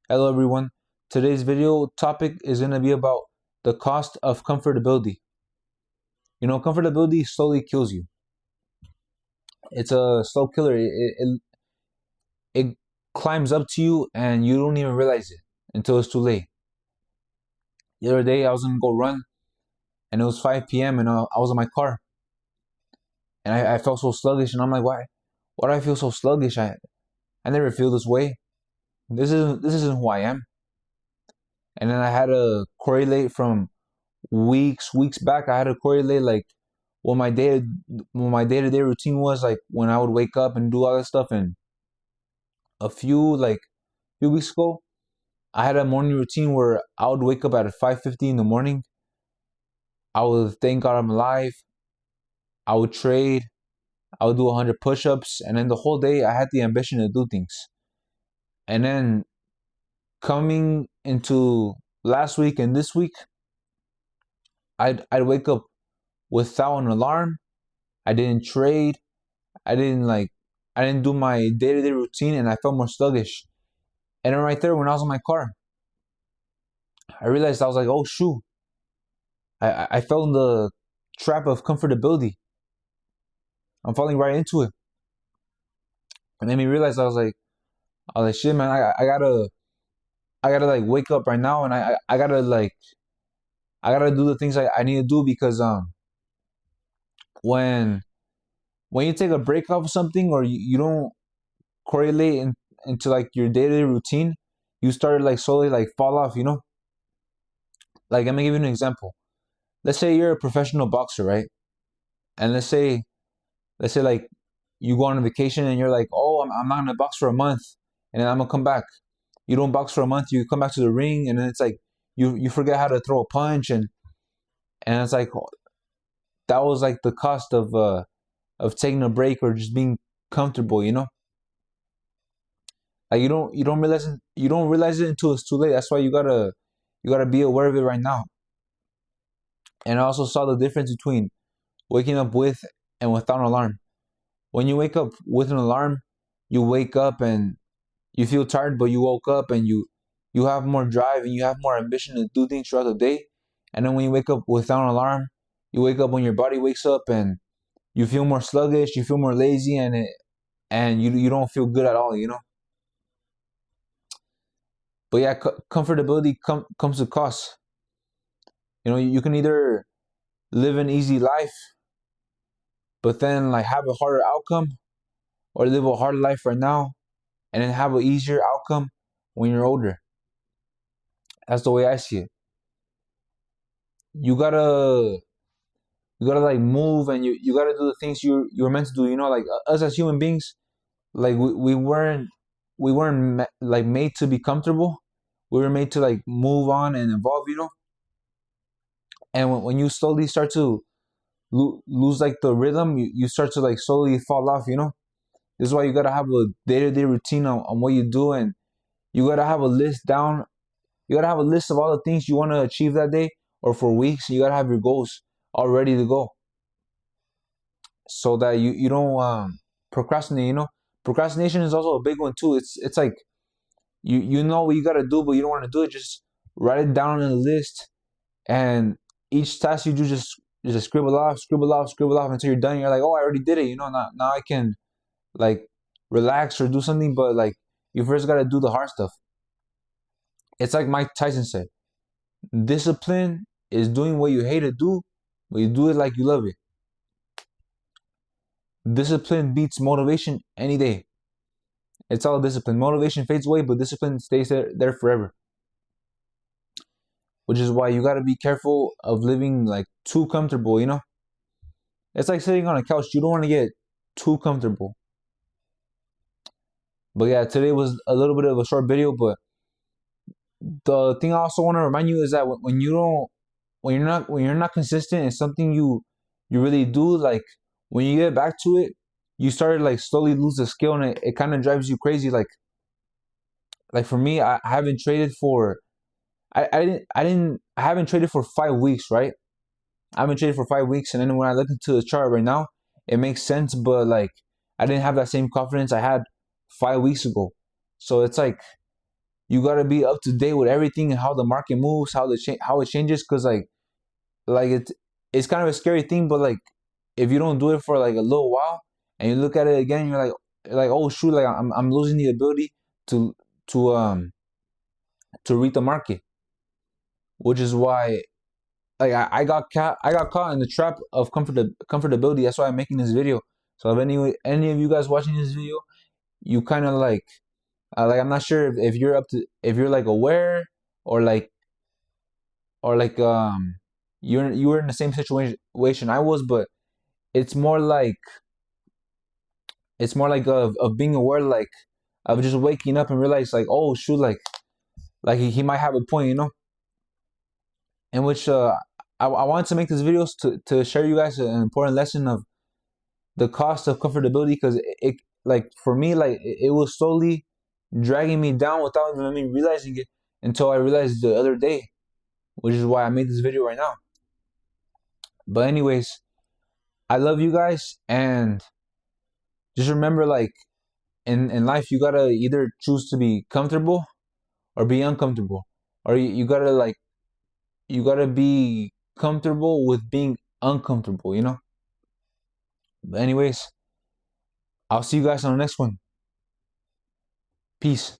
Hello everyone. Today's video topic is going to be about the cost of comfortability. Comfortability slowly kills you. It's a slow killer. It climbs up to you and you don't even realize it until it's too late. The other day I was going to go run and it was 5 p.m. and I was in my car and I felt so sluggish and I'm like, why do I feel so sluggish? I never feel this way. This isn't who I am. And then I had to correlate from weeks back. I had to correlate like what my day to day routine was like when I would wake up and do all that stuff. And a few weeks ago, I had a morning routine where I would wake up at 5:50 in the morning. I would thank God I'm alive. I would trade. I would do 100 push-ups, and then the whole day I had the ambition to do things. And then coming into last week and this week, I'd wake up without an alarm. I didn't trade. I didn't do my day-to-day routine and I felt more sluggish. And then right there when I was in my car, I realized I was like, oh shoot. I fell in the trap of comfortability. I'm falling right into it. And then me realize I was like shit man, I gotta like wake up right now and I gotta do the things I need to do because when you take a break off of something or you don't correlate into like your day-to-day routine, you start like slowly like fall off, Like I'm gonna give you an example. Let's say you're a professional boxer, right? And let's say like you go on a vacation and you're like, oh, I'm not gonna box for a month and then I'm gonna come back. You don't box for a month, you come back to the ring and then it's like you forget how to throw a punch and it's like that was like the cost of taking a break or just being comfortable. Like you don't realize it until it's too late. That's why you gotta be aware of it right now. And I also saw the difference between waking up with and without an alarm. When you wake up with an alarm, you wake up and you feel tired, but you woke up and you have more drive and you have more ambition to do things throughout the day. And then when you wake up without an alarm, you wake up when your body wakes up and you feel more sluggish, you feel more lazy, and you don't feel good at all. But yeah, comfortability comes with cost. You can either live an easy life, but then like have a harder outcome, or live a hard life right now, and then have an easier outcome when you're older. That's the way I see it. You gotta like move, and you gotta do the things you're meant to do. Like us as human beings, like we weren't like made to be comfortable. We were made to like move on and evolve. And when you slowly start to lose like the rhythm, you start to like slowly fall off. This is why you gotta have a day-to-day routine on what you do, and you gotta have a list down. You gotta have a list of all the things you want to achieve that day or for weeks. You gotta have your goals all ready to go, so that you don't procrastinate. Procrastination is also a big one too. It's like you know what you gotta do, but you don't want to do it. Just write it down in a list, and each task you do, just scribble off until you're done. You're like, oh, I already did it. Now I can like relax or do something. But like you first gotta do the hard stuff. It's like Mike Tyson said, discipline is doing what you hate to do, but you do it like you love it. Discipline beats motivation any day. It's all discipline. Motivation fades away, but discipline stays there forever. Which is why you gotta be careful of living like too comfortable. It's like sitting on a couch. You don't want to get too comfortable. But yeah, today was a little bit of a short video, but the thing I also want to remind you is that when you're not consistent in something you really do, like when you get back to it, you start to like slowly lose the skill, and it kind of drives you crazy. Like for me, I haven't traded for I haven't traded for 5 weeks, right? I haven't traded for 5 weeks, and then when I look into the chart right now, it makes sense, but like I didn't have that same confidence I had 5 weeks ago. So it's like You gotta be up to date with everything and how the market moves, how it changes. Cause like it's kind of a scary thing, but like if you don't do it for like a little while and you look at it again, you're like oh shoot, like I'm losing the ability to to um to read the market, which is why like I got caught in the trap of comfortability. That's why I'm making this video. So if any of you guys watching this video, you kind of like I'm not sure if you're up to if you're like aware or like you were in the same situation I was, but it's more like of being aware, like of just waking up and realize like oh shoot, like he might have a point, in which I wanted to make this video to share you guys an important lesson of the cost of comfortability, because it like for me like it was slowly dragging me down without even me realizing it until I realized the other day, which is why I made this video right now. But anyways, I love you guys, and just remember, like in life, you gotta either choose to be comfortable or be uncomfortable, or you gotta be comfortable with being uncomfortable. But anyways, I'll see you guys on the next one. Peace.